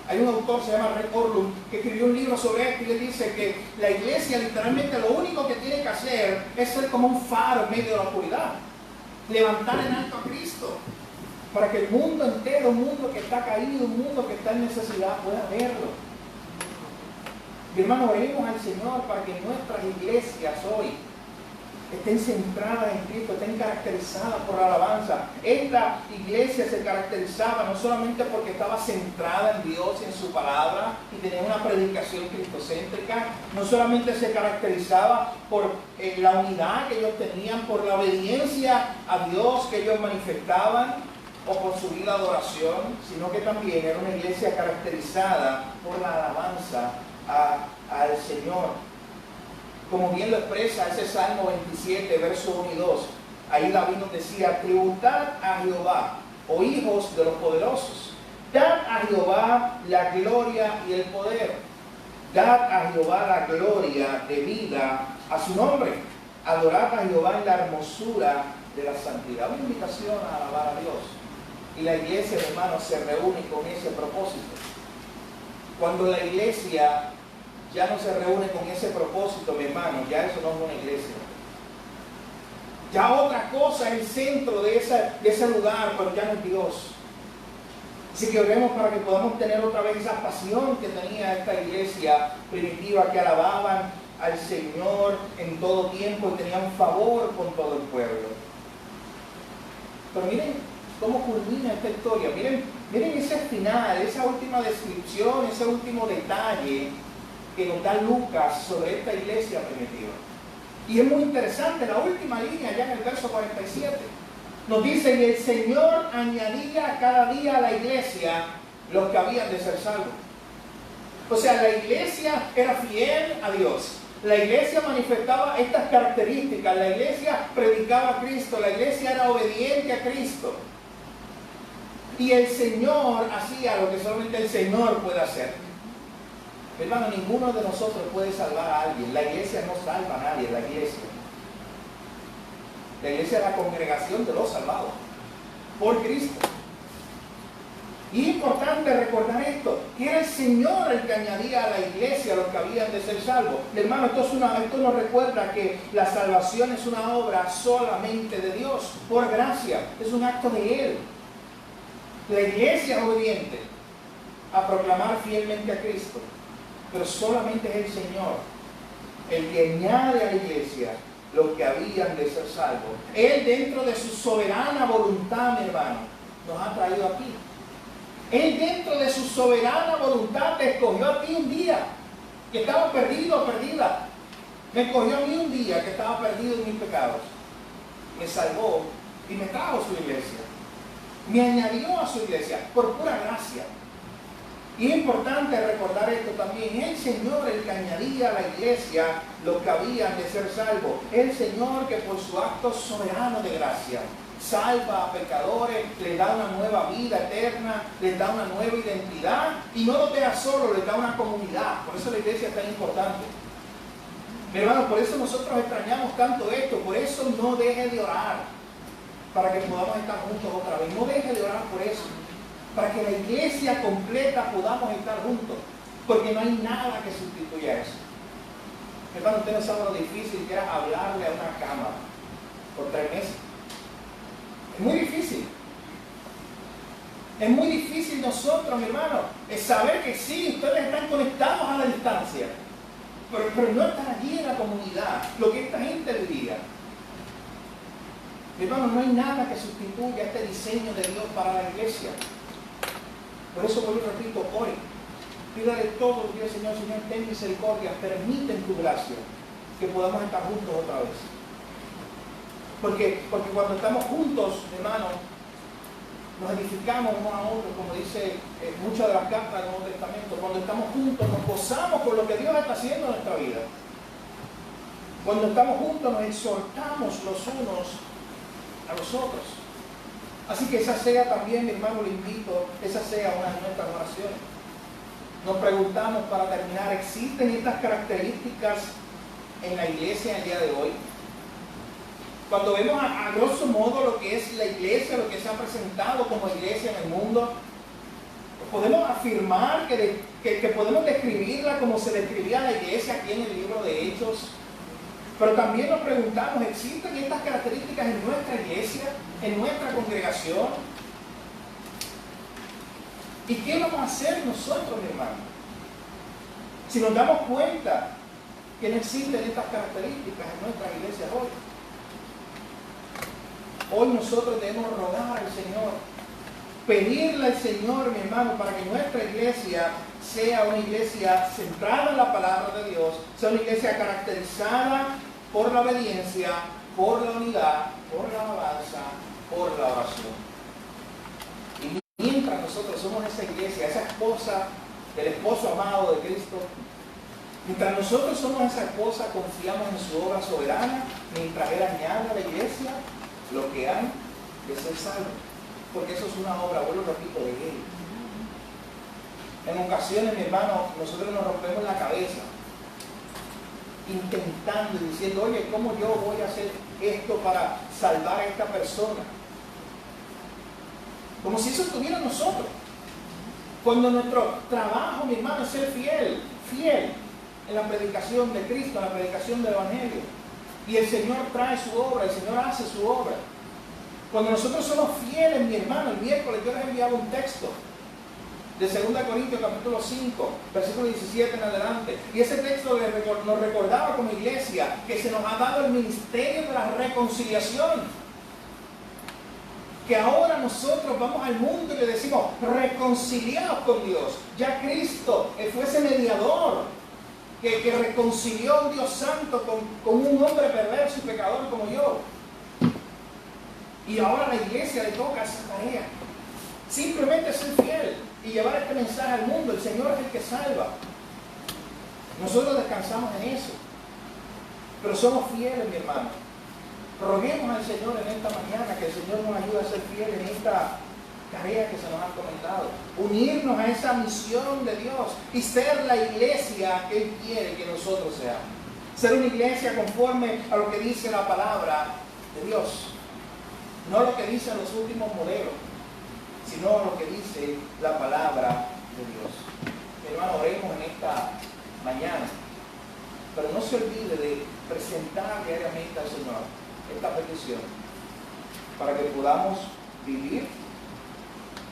Hay un autor, se llama Ray Orlund, que escribió un libro sobre esto y él dice que la iglesia literalmente lo único que tiene que hacer es ser como un faro en medio de la oscuridad. Levantar en alto a Cristo, para que el mundo entero, un mundo que está caído, un mundo que está en necesidad, pueda verlo. Mi hermano, oremos al Señor para que nuestras iglesias hoy estén centradas en Cristo, estén caracterizadas por la alabanza. Esta iglesia se caracterizaba no solamente porque estaba centrada en Dios y en su palabra y tenía una predicación cristocéntrica, no solamente se caracterizaba por la unidad que ellos tenían, por la obediencia a Dios que ellos manifestaban o por su vida de adoración, sino que también era una iglesia caracterizada por la alabanza al Señor. Como bien lo expresa ese Salmo 27, versos 1 y 2. Ahí David nos decía: tributad a Jehová, oh hijos de los poderosos. Dad a Jehová la gloria y el poder. Dad a Jehová la gloria debida a su nombre. Adorad a Jehová en la hermosura de la santidad. Una invitación a alabar a Dios. Y la iglesia, hermanos, se reúne con ese propósito. Cuando la iglesia ya no se reúne con ese propósito, mi hermano, ya eso no es una iglesia. Ya otra cosa es el centro de ese lugar, pero ya no es Dios. Así que oremos para que podamos tener otra vez esa pasión que tenía esta iglesia primitiva, que alababan al Señor en todo tiempo y tenían favor con todo el pueblo. Pero miren cómo culmina esta historia. Miren ese final, esa última descripción, ese último detalle que nos da Lucas sobre esta iglesia primitiva. Y es muy interesante, la última línea, ya en el verso 47, nos dice: y el Señor añadía cada día a la iglesia los que habían de ser salvos. O sea, la iglesia era fiel a Dios. La iglesia manifestaba estas características. La iglesia predicaba a Cristo. La iglesia era obediente a Cristo. Y el Señor hacía lo que solamente el Señor puede hacer. Hermano, ninguno de nosotros puede salvar a alguien. La iglesia no salva a nadie, la iglesia. La iglesia es la congregación de los salvados por Cristo. Y es importante recordar esto, que era el Señor el que añadía a la iglesia los que habían de ser salvos. Hermano, esto nos recuerda que la salvación es una obra solamente de Dios, por gracia, es un acto de Él. La iglesia es obediente a proclamar fielmente a Cristo, pero solamente es el Señor el que añade a la iglesia los que habían de ser salvos. Él, dentro de su soberana voluntad, mi hermano, nos ha traído aquí. Él, dentro de su soberana voluntad, te escogió a ti un día que estaba perdido o perdida. Me escogió a mí un día que estaba perdido en mis pecados. Me salvó y me trajo a su iglesia. Me añadió a su iglesia por pura gracia. Y es importante recordar esto también. Es el Señor el que añadía a la iglesia los que habían de ser salvos. Es el Señor que por su acto soberano de gracia salva a pecadores, les da una nueva vida eterna, les da una nueva identidad y no los deja solos, les da una comunidad. Por eso la iglesia es tan importante. Mi hermano, por eso nosotros extrañamos tanto esto. Por eso no deje de orar para que podamos estar juntos otra vez. No deje de orar por eso, para que la iglesia completa podamos estar juntos. Porque no hay nada que sustituya eso. Hermano, usted no sabe lo difícil que era hablarle a una cámara por 3 meses. Es muy difícil. Es muy difícil nosotros, mi hermano, es saber que sí, ustedes están conectados a la distancia, pero no están allí en la comunidad, lo que esta gente vivía. Mi hermano, no hay nada que sustituya este diseño de Dios para la iglesia. Por eso vuelvo y repito, hoy, pídale todos los días, Señor, ten misericordia, permite en tu gracia que podamos estar juntos otra vez. Porque cuando estamos juntos, hermano, nos edificamos unos a otros, como dice muchas de las cartas del Nuevo Testamento. Cuando estamos juntos, nos gozamos por lo que Dios está haciendo en nuestra vida. Cuando estamos juntos, nos exhortamos los unos a los otros. Así que esa sea también, mi hermano, le invito, esa sea una de nuestras oraciones. Nos preguntamos para terminar, ¿existen estas características en la iglesia el día de hoy? Cuando vemos a grosso modo lo que es la iglesia, lo que se ha presentado como iglesia en el mundo, podemos afirmar que podemos describirla como se describía la iglesia aquí en el libro de Hechos. Pero también nos preguntamos, ¿existen estas características en nuestra iglesia, en nuestra congregación? ¿Y qué vamos a hacer nosotros, mi hermano? Si nos damos cuenta que no existen estas características en nuestras iglesias hoy. Hoy nosotros debemos rogar al Señor, pedirle al Señor, mi hermano, para que nuestra iglesia sea una iglesia centrada en la palabra de Dios, sea una iglesia caracterizada por la obediencia, por la unidad, por la alabanza, por la oración. Y mientras nosotros somos esa iglesia, esa esposa del esposo amado de Cristo, mientras nosotros somos esa esposa, confiamos en su obra soberana, mientras Él añade a la iglesia lo que hay de ser salvo, porque eso es una obra, vuelvo repito, de Él. En ocasiones, mi hermano, nosotros nos rompemos la cabeza intentando y diciendo, oye, ¿cómo yo voy a hacer esto para salvar a esta persona? Como si eso estuviera en nosotros. Cuando nuestro trabajo, mi hermano, es ser fiel en la predicación de Cristo, en la predicación del Evangelio. Y el Señor trae su obra, el Señor hace su obra. Cuando nosotros somos fieles, mi hermano, el miércoles yo les enviaba un texto de 2 Corintios capítulo 5, versículo 17 en adelante. Y ese texto nos recordaba como iglesia que se nos ha dado el ministerio de la reconciliación. Que ahora nosotros vamos al mundo y le decimos, reconciliados con Dios. Ya Cristo fue ese mediador que reconcilió a un Dios santo con un hombre perverso y pecador como yo. Y ahora a la iglesia le toca esa tarea. Simplemente ser fiel y llevar este mensaje al mundo. El Señor es el que salva. Nosotros descansamos en eso. Pero somos fieles, mi hermano. Roguemos al Señor en esta mañana que el Señor nos ayude a ser fieles en esta tarea que se nos ha comentado. Unirnos a esa misión de Dios y ser la iglesia que Él quiere que nosotros seamos. Ser una iglesia conforme a lo que dice la palabra de Dios. No lo que dicen los últimos modelos, sino lo que dice la palabra de Dios. Hermano, oremos en esta mañana, pero no se olvide de presentar diariamente al Señor esta petición para que podamos vivir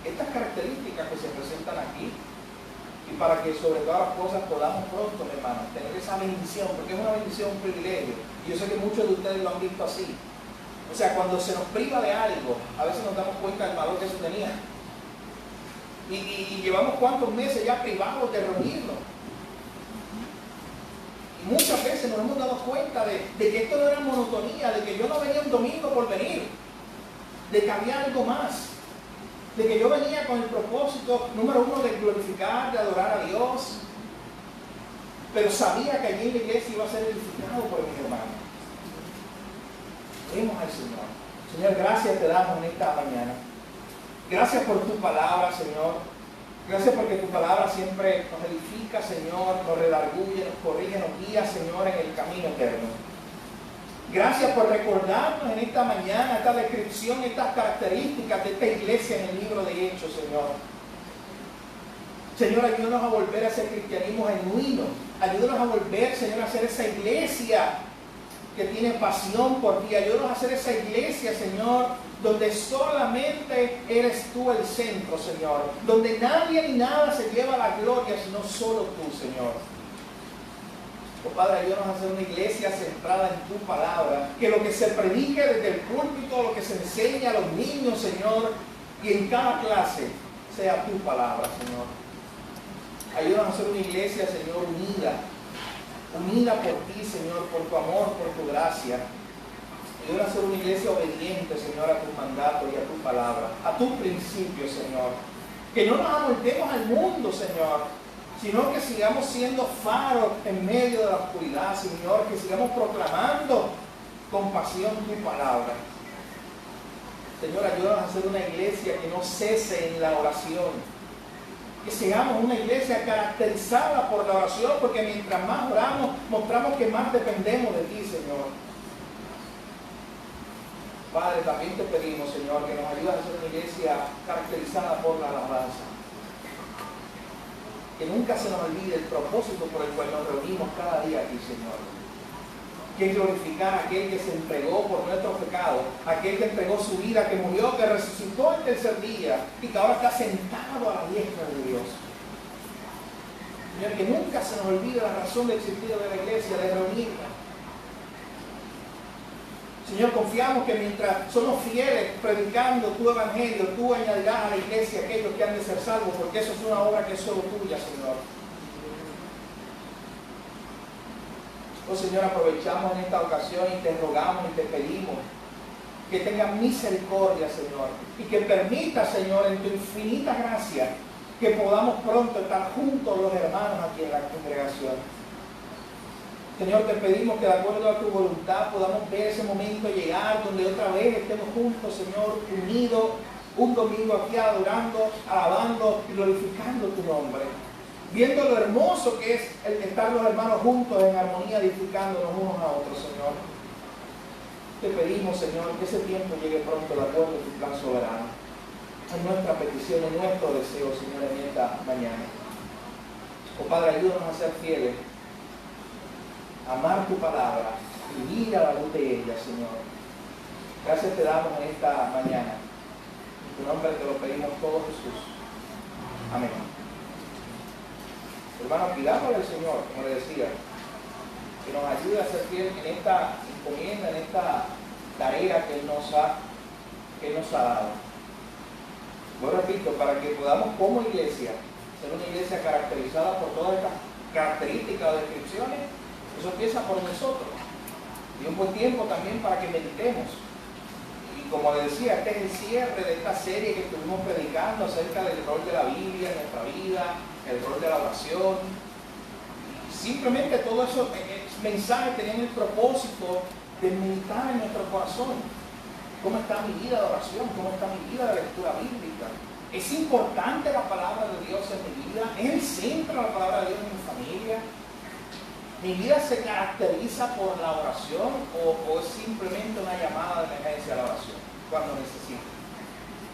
estas características que se presentan aquí y para que sobre todas las cosas podamos pronto, mi hermano, tener esa bendición, porque es una bendición, un privilegio, y yo sé que muchos de ustedes lo han visto así. O sea, cuando se nos priva de algo, a veces nos damos cuenta del valor que eso tenía. Y llevamos cuántos meses ya privados de reunirnos. Y muchas veces nos hemos dado cuenta de que esto no era monotonía, de que yo no venía un domingo por venir, de que había algo más, de que yo venía con el propósito, número uno, de glorificar, de adorar a Dios, pero sabía que allí en la iglesia iba a ser edificado por mis hermanos. Oremos al Señor. Señor, gracias te damos en esta mañana. Gracias por tu palabra, Señor. Gracias porque tu palabra siempre nos edifica, Señor, nos redarguye, nos corrige, nos guía, Señor, en el camino eterno. Gracias por recordarnos en esta mañana esta descripción, estas características de esta iglesia en el libro de Hechos, Señor. Señor, ayúdanos a volver a ese cristianismo genuino. Ayúdanos a volver, Señor, a ser esa iglesia que tiene pasión por ti. Ayúdanos a ser esa iglesia, Señor, donde solamente eres tú el centro, Señor. Donde nadie ni nada se lleva la gloria, sino solo tú, Señor. Oh Padre, ayúdanos a ser una iglesia centrada en tu palabra. Que lo que se predique desde el púlpito, lo que se enseña a los niños, Señor, y en cada clase, sea tu palabra, Señor. Ayúdanos a ser una iglesia, Señor, unida por ti, Señor, por tu amor, por tu gracia. Ayúdanos a ser una iglesia obediente, Señor, a tu mandato y a tu palabra, a tu principio, Señor. Que no nos amoldemos al mundo, Señor, sino que sigamos siendo faros en medio de la oscuridad, Señor, que sigamos proclamando con pasión tu palabra. Señor, ayúdanos a ser una iglesia que no cese en la oración. Que seamos una iglesia caracterizada por la oración, porque mientras más oramos, mostramos que más dependemos de ti, Señor. Padre, también te pedimos, Señor, que nos ayudes a ser una iglesia caracterizada por la alabanza. Que nunca se nos olvide el propósito por el cual nos reunimos cada día aquí, Señor. Que es glorificar a aquel que se entregó por nuestros pecados, aquel que entregó su vida, que murió, que resucitó el tercer día y que ahora está sentado a la diestra de Dios. Señor, que nunca se nos olvide la razón de existir de la iglesia, de reunirnos. Señor, confiamos que mientras somos fieles predicando tu evangelio, tú añadirás a la iglesia aquellos que han de ser salvos, porque eso es una obra que es solo tuya, Señor. Oh Señor, aprovechamos en esta ocasión y te rogamos y te pedimos que tengas misericordia, Señor, y que permita, Señor, en tu infinita gracia, que podamos pronto estar juntos los hermanos aquí en la congregación. Señor, te pedimos que de acuerdo a tu voluntad podamos ver ese momento llegar donde otra vez estemos juntos, Señor, unidos, un domingo aquí adorando, alabando y glorificando tu nombre. Viendo lo hermoso que es el estar los hermanos juntos en armonía, edificándonos unos a otros, Señor. Te pedimos, Señor, que ese tiempo llegue pronto de acuerdo a tu plan soberano. Es nuestra petición, es nuestro deseo, Señor, en esta mañana. Oh Padre, ayúdanos a ser fieles, a amar tu palabra y ir a la luz de ella, Señor. Gracias te damos en esta mañana. En tu nombre te lo pedimos todo, Jesús. Amén. Hermanos, pidámosle al Señor, como le decía, que nos ayude a ser fieles en esta encomienda, en esta tarea que Él nos ha dado. Yo repito, para que podamos como iglesia, ser una iglesia caracterizada por todas estas características o descripciones, eso empieza por nosotros. Y un buen tiempo también para que meditemos. Y como le decía, este es el cierre de esta serie que estuvimos predicando acerca del rol de la Biblia en nuestra vida, el rol de la oración. Simplemente todos esos mensajes tenían el propósito de meditar en nuestro corazón. ¿Cómo está mi vida de oración? ¿Cómo está mi vida de lectura bíblica? ¿Es importante la palabra de Dios en mi vida? ¿Es el centro de la palabra de Dios en mi familia? ¿Mi vida se caracteriza por la oración o es simplemente una llamada de emergencia a la oración cuando necesito?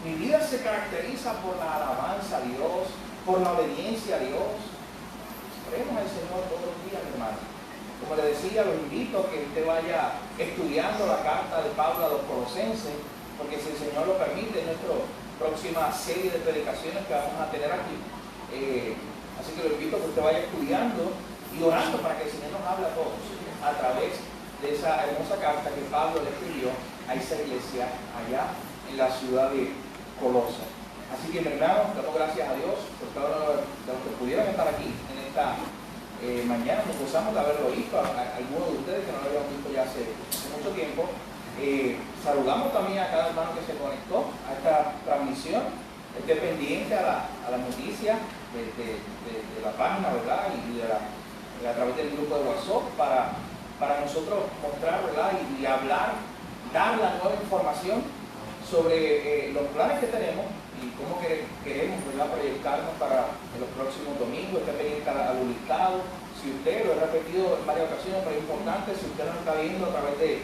Mi vida se caracteriza por la alabanza a Dios, por la obediencia a Dios. Oremos al Señor todos los días, hermano. Como le decía, lo invito a que usted vaya estudiando la carta de Pablo a los Colosenses, porque si el Señor lo permite, es nuestra próxima serie de predicaciones que vamos a tener aquí. Así que lo invito a que usted vaya estudiando y orando para que el Señor nos hable a todos a través de esa hermosa carta que Pablo le escribió a esa iglesia allá en la ciudad de Colosas. Así que, mi hermano, damos gracias a Dios por cada uno de los que pudieron estar aquí en esta mañana. Nos gozamos de haberlo visto, a algunos de ustedes que no lo habíamos visto ya hace mucho tiempo. Saludamos también a cada hermano que se conectó a esta transmisión. Esté pendiente a la noticia de la página, ¿verdad? Y a través del grupo de WhatsApp para nosotros mostrar, ¿verdad? Y hablar, dar la nueva información sobre los planes que tenemos y cómo queremos, ¿verdad?, proyectarnos para los próximos domingos. Esté pendiente a los listados. Si usted, lo he repetido en varias ocasiones, pero es importante, si usted nos está viendo a través de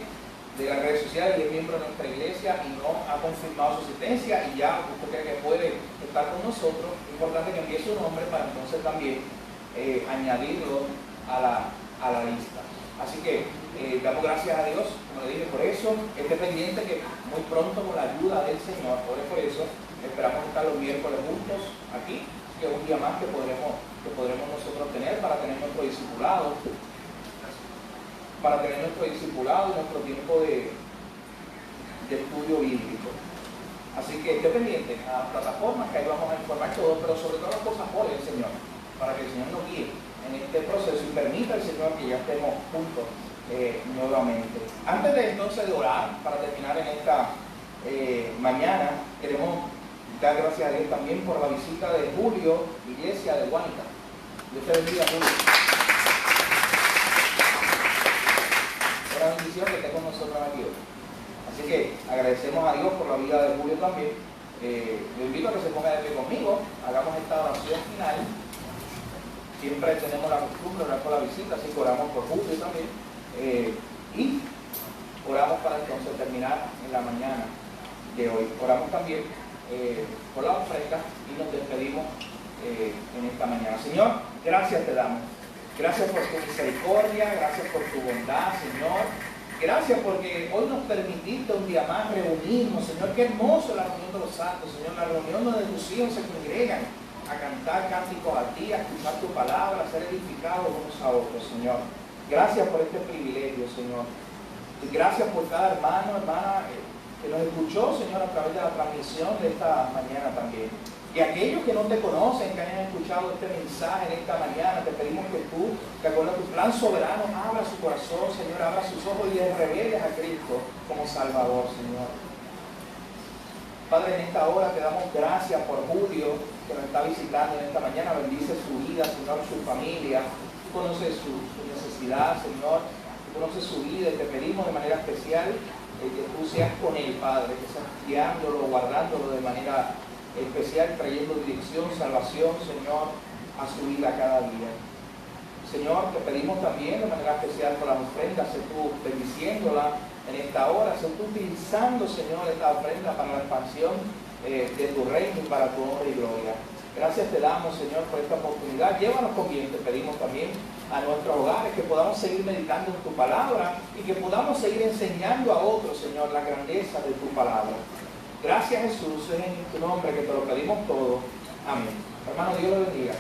de las redes sociales y es miembro de nuestra iglesia y no ha confirmado su asistencia y ya usted cree que puede estar con nosotros, es importante que envíe su nombre para entonces también añadirlo a la lista. Así que damos gracias a Dios, como le dije, por eso. Esté pendiente que muy pronto, con la ayuda del Señor, por eso esperamos estar los miércoles juntos aquí, que es un día más que podremos nosotros tener para tener nuestro discipulado, y nuestro tiempo de estudio bíblico. Así que esté pendiente a las plataformas, que ahí vamos a informar todo, pero sobre todas las cosas por el Señor, para que el Señor nos guíe en este proceso y permita al Señor que ya estemos juntos nuevamente. Antes de entonces de orar, para terminar en esta mañana, queremos dar gracias a Dios también por la visita de Julio, iglesia de Guánica. Dios te bendiga, Julio. Una bendición que esté con nosotros aquí hoy. Así que agradecemos a Dios por la vida de Julio también. Lo invito a que se ponga de pie conmigo, hagamos esta oración final. Siempre tenemos la costumbre de orar por la visita, así que oramos por Julio también. Y oramos para entonces terminar en la mañana de hoy. Oramos también por la ofrenda y nos despedimos en esta mañana. Señor, gracias te damos. Gracias por tu misericordia, gracias por tu bondad, Señor. Gracias porque hoy nos permitiste un día más reunirnos, Señor. Qué hermoso la reunión de los santos, Señor. La reunión donde tus hijos se congregan a cantar cánticos a ti, a escuchar tu palabra, a ser edificados unos a otros, Señor. Gracias por este privilegio, Señor. Y gracias por cada hermano, hermana que nos escuchó, Señor, a través de la transmisión de esta mañana también. Y aquellos que no te conocen, que hayan escuchado este mensaje en esta mañana, te pedimos que tú, que acuerdo a tu plan soberano, abra su corazón, Señor, abra sus ojos y les reveles a Cristo como Salvador, Señor. Padre, en esta hora te damos gracias por Julio, que nos está visitando en esta mañana. Bendice su vida, Señor, su familia. Tú conoces su necesidad, Señor. Tú conoces su vida y te pedimos de manera especial que tú seas con él, Padre, que seas guiándolo, guardándolo de manera especial, trayendo dirección, salvación, Señor, a su vida cada día. Señor, te pedimos también de manera especial por las ofrendas, sé tú bendiciéndola en esta hora, sé tú utilizando, Señor, esta ofrenda para la expansión de tu reino y para tu honra y gloria. Gracias te damos, Señor, por esta oportunidad. Llévanos con bien, te pedimos también a nuestros hogares, que podamos seguir meditando en tu palabra y que podamos seguir enseñando a otros, Señor, la grandeza de tu palabra. Gracias, Jesús, es en tu nombre que te lo pedimos todo. Amén. Hermano, Dios lo bendiga.